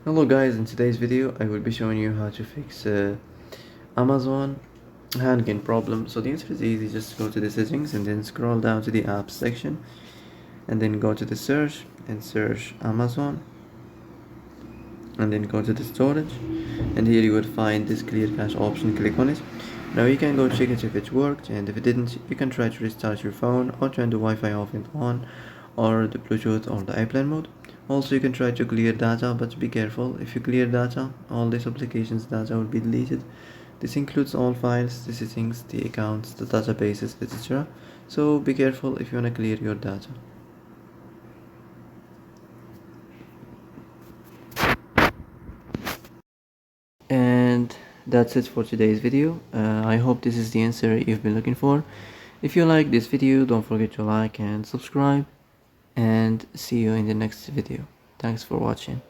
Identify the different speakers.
Speaker 1: Hello guys, in today's video I will be showing you how to fix Amazon hand problem. So the answer is easy, just go to the settings and then scroll down to the apps section and then go to the search and search Amazon and then go to the storage, and here you will find this clear cache option. Click on it. Now you can go check it if it worked, and if it didn't you can try to restart your phone or turn the Wi-Fi off and on, or the Bluetooth or the airplane mode. Also you can try to clear data, but be careful. If you clear data, all these applications data will be deleted. This includes all files, the settings, the accounts, the databases, etc. So be careful if you want to clear your data. And that's it for today's video. I hope this is the answer you've been looking for. If you like this video, don't forget to like and subscribe, and see you in the next video. Thanks for watching.